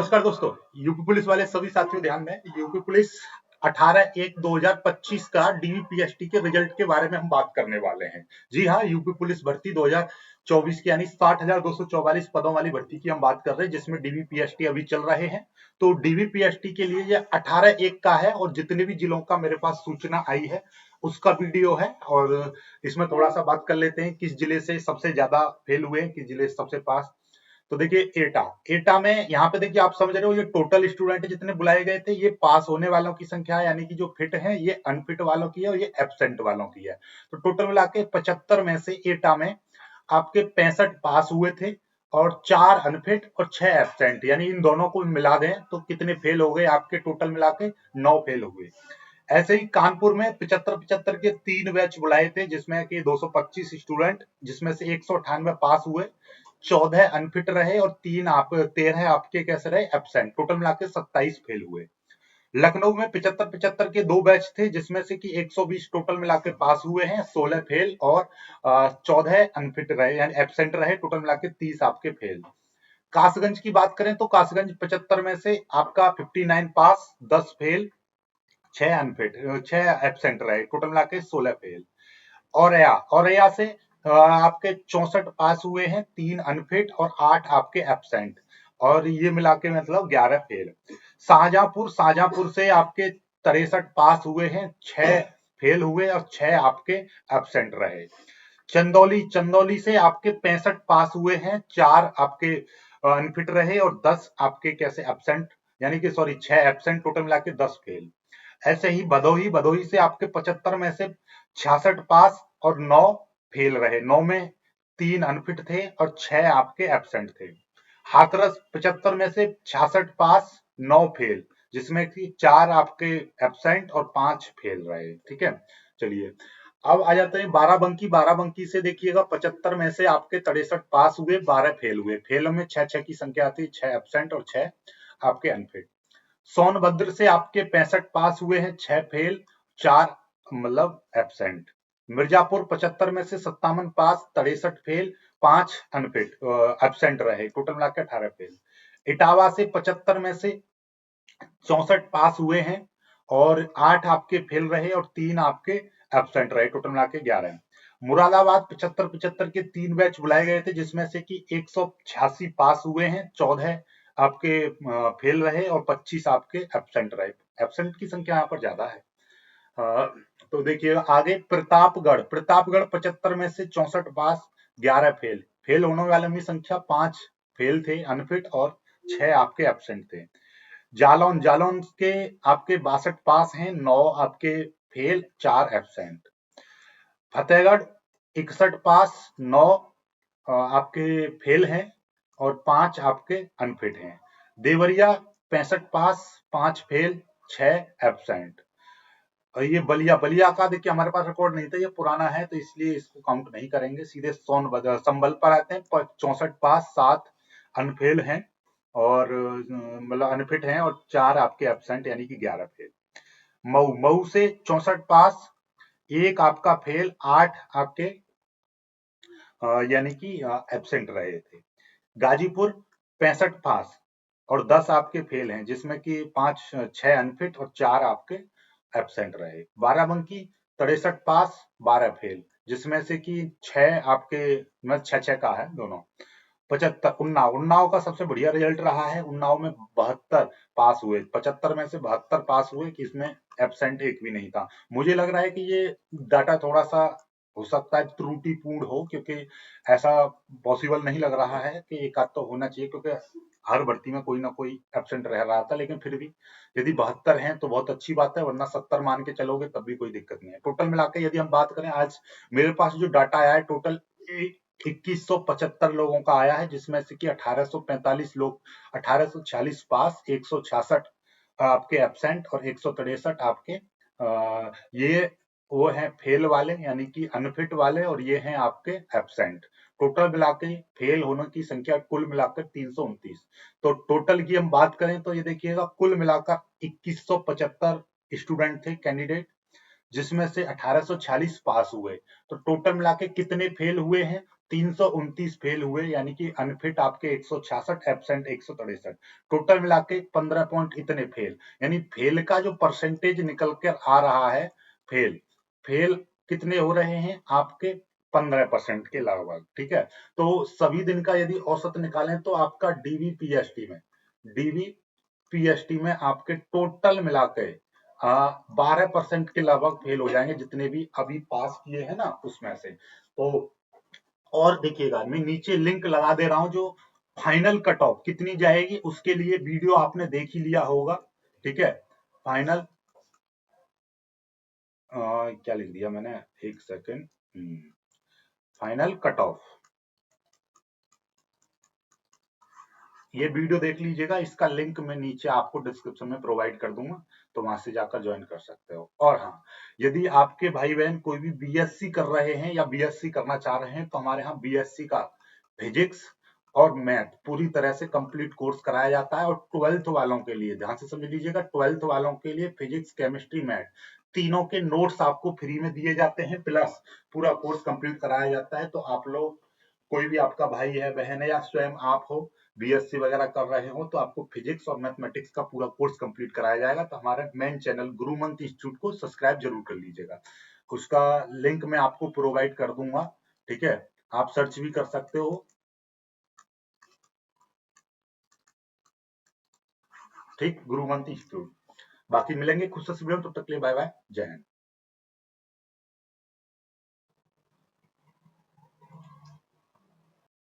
नमस्कार दोस्तों, UP police वाले सभी साथियों ध्यान दें। यूपी पुलिस 18/1/2025 का डीवीपीएसटी के रिजल्ट के बारे में हम बात करने वाले हैं। जी हाँ, यूपी पुलिस भर्ती 2024 की यानी 60,244 पदों वाली भर्ती की हम बात कर रहे हैं, जिसमें डीवीपीएसटी अभी चल रहे हैं। तो डीवीपीएसटी के लिए ये 18/1 का है और जितने भी जिलों का मेरे पास सूचना आई है उसका वीडियो है। और इसमें थोड़ा सा बात कर लेते हैं किस जिले से सबसे ज्यादा फेल हुए, किस जिले से सबसे पास। तो देखिए एटा एटा में यहाँ पे देखिए आप समझ रहे हो, ये टोटल स्टूडेंट जितने बुलाए गए थे, ये पास होने वालों की संख्या है, यानी कि जो फिट है ये अनफिट वालों की है और ये एब्सेंट वालों की है। तो टोटल मिला के 75 में से एटा में आपके 65 पास हुए थे और 4 अनफिट और 6 एब्सेंट, यानी इन दोनों को मिला दें तो कितने फेल हो गए आपके, टोटल मिला के 9 फेल हुए। ऐसे ही कानपुर में 75 के 3 बैच बुलाए थे, जिसमें कि 225 स्टूडेंट, जिसमें से 198 पास हुए, 14 अनफिट रहे और 13 आपके कैसे रहे, एब्सेंट। टोटल मिला के 27 फेल हुए। लखनऊ में 75 के 2 बैच थे, जिसमें से कि 120 टोटल मिला के पास हुए हैं, 16 फेल और 14 अनफिट रहे यानी एब्सेंट रहे। टोटल मिला के 30 आपके फेल। कासगंज की बात करें तो कासगंज 75 में से आपका 59 पास, 10 फेल, 6 अनफिट, 6 एब्सेंट रहे। टोटल मिला के 16 फेल। औरैया से आपके 64 पास हुए हैं, 3 अनफिट और 8 आपके एब्सेंट, और ये मिला के मतलब 11 फेल। शाहजहांपुर से आपके 63 पास हुए हैं, 6 फेल हुए और 6 आपके एब्सेंट रहे। चंदौली से आपके 65 पास हुए हैं, 4 आपके अनफिट रहे और 10 आपके कैसे एब्सेंट, यानी कि सॉरी 6 एब्सेंट, टोटल मिला के 10 फेल। ऐसे ही भदोही से आपके 75 में से 66 पास और 9 फेल रहे। 9 में 3 अनफिट थे और 6 आपके एब्सेंट थे। हाथरस 75 में से 66 पास, 9 फेल, जिसमें कि 4 आपके एब्सेंट और 5 फेल रहे। ठीक है, चलिए अब आ जाते हैं बाराबंकी से देखिएगा 75 में से आपके 63 पास हुए, 12 फेल हुए। फेलों में 6 की संख्या आती है, 6 एब्सेंट और 6 आपके अनफिट। सोनभद्र से आपके 65 पास हुए हैं, 6 फेल, 4 मतलब एब्सेंट। मिर्जापुर 75 में से 57 पास, 63 फेल, 5 अनफिट एब्सेंट रहे। टोटल मिला के 18 फेल। इटावा से 75 में से 64 पास हुए हैं और 8 आपके फेल रहे और 3 आपके एब्सेंट रहे। टोटल मिला के 11। मुरादाबाद 75 के 3 बैच बुलाए गए थे, जिसमें से कि 186 पास हुए हैं, 14 आपके फेल रहे और 25 आपके एब्सेंट रहे। एब्सेंट की संख्या यहाँ पर ज्यादा है। तो देखिए आगे प्रतापगढ़ 75 में से 64 पास, 11 फेल। फेल होने वालों की संख्या 5 फेल थे अनफिट और 6 आपके एब्सेंट थे। जालौन के आपके 62 पास हैं, 9 आपके फेल, 4 एब्सेंट। फतेहगढ़ 61 पास, 9 आपके फेल हैं और 5 आपके अनफिट हैं। देवरिया 65 पास, 5 फेल, 6 एब्सेंट। और ये बलिया का देखिए हमारे पास रिकॉर्ड नहीं था, ये पुराना है तो इसलिए इसको काउंट नहीं करेंगे। सीधे संभल पर आते हैं, 64 पास, 7 अनफेल हैं और मतलब अनफिट हैं और 4 आपके एब्सेंट, यानी कि 11 फेल। मऊ से 64 पास, 1 आपका फेल, 8 आपके यानी कि एब्सेंट रहे थे। गाजीपुर 65 पास और 10 आपके फेल हैं, जिसमें कि 6 अनफिट और 4 आपके एब्सेंट रहे। बाराबंकी 63 पास, 12 फेल, जिसमें से कि 6 आपके मतलब 6 का है दोनों। 75 उन्नाव का सबसे बढ़िया रिजल्ट रहा है। उन्नाव में 72 पास हुए, 75 में से 72 पास हुए, कि इसमें एब्सेंट एक भी नहीं था। मुझे लग रहा है कि ये डाटा थोड़ा सा हो सकता है त्रुटिपूर्ण हो, क्योंकि ऐसा पॉसिबल नहीं लग रहा है कि एक आध तो होना चाहिए, क्योंकि हर भर्ती में कोई ना कोई एब्सेंट रह रहा था। लेकिन फिर भी यदि 72 हैं तो बहुत अच्छी बात है, वरना 70 मान के चलोगे तब भी कोई दिक्कत नहीं है। टोटल मिलाकर यदि हम बात करें, आज मेरे पास जो डाटा आया है टोटल 2175 लोगों का आया है, जिसमें से कि 1845 लोग, 1846 पास, 166 आपके एब्सेंट और 163 आपके ये वो हैं फेल वाले, यानी कि अनफिट वाले, और ये हैं आपके एब्सेंट। टोटल मिला के फेल होने की संख्या कुल मिलाकर 329। तो टोटल की हम बात करें तो ये देखिएगा, कुल मिलाकर 2175 स्टूडेंट थे, कैंडिडेट, जिसमें से 1846 पास हुए। तो टोटल मिला के कितने फेल हुए हैं, 329 फेल हुए, यानी कि अनफिट आपके 166, एब्सेंट 163, टोटल मिला के 15 पॉइंट इतने फेल। यानी फेल का जो परसेंटेज निकल कर आ रहा है, फेल फेल कितने हो रहे हैं आपके 15% के लगभग। ठीक है, तो सभी दिन का यदि औसत निकालें तो आपका डीवीपीएसटी में आपके टोटल मिला के 12% के लगभग फेल हो जाएंगे, जितने भी अभी पास किए हैं ना उसमें से। तो और देखिएगा, मैं नीचे लिंक लगा दे रहा हूं, जो फाइनल कट ऑफ कितनी जाएगी उसके लिए वीडियो आपने देख ही लिया होगा। ठीक है, फाइनल क्या लिख दिया मैंने, एक सेकेंड, फाइनल कट ऑफ, ये वीडियो देख लीजिएगा, इसका लिंक मैं नीचे आपको डिस्क्रिप्शन में प्रोवाइड कर दूंगा, तो वहां से जाकर ज्वाइन कर सकते हो। और हाँ, यदि आपके भाई बहन कोई भी बीएससी कर रहे हैं या बीएससी करना चाह रहे हैं, तो हमारे यहाँ बीएससी का फिजिक्स और मैथ पूरी तरह से कंप्लीट कोर्स कराया जाता है। और 12th वालों के लिए ध्यान से समझ लीजिएगा, 12th वालों के लिए फिजिक्स, केमिस्ट्री, मैथ तीनों के नोट्स आपको फ्री में दिए जाते हैं, प्लस पूरा कोर्स कंप्लीट कराया जाता है। तो आप लोग, कोई भी आपका भाई है, बहन है, या स्वयं आप हो बीएससी वगैरह कर रहे हो, तो आपको फिजिक्स और मैथमेटिक्स का पूरा कोर्स कंप्लीट कराया जाएगा। तो हमारे मेन चैनल गुरुमंत्र इंस्टीट्यूट को सब्सक्राइब जरूर कर लीजिएगा, उसका लिंक मैं आपको प्रोवाइड कर दूंगा। ठीक है, आप सर्च भी कर सकते हो। ठीक, गुरुमंत्र इंस्टीट्यूट। बाकी मिलेंगे खुद से वीडियो, तब तक के लिए बाय बाय, जय हिंद।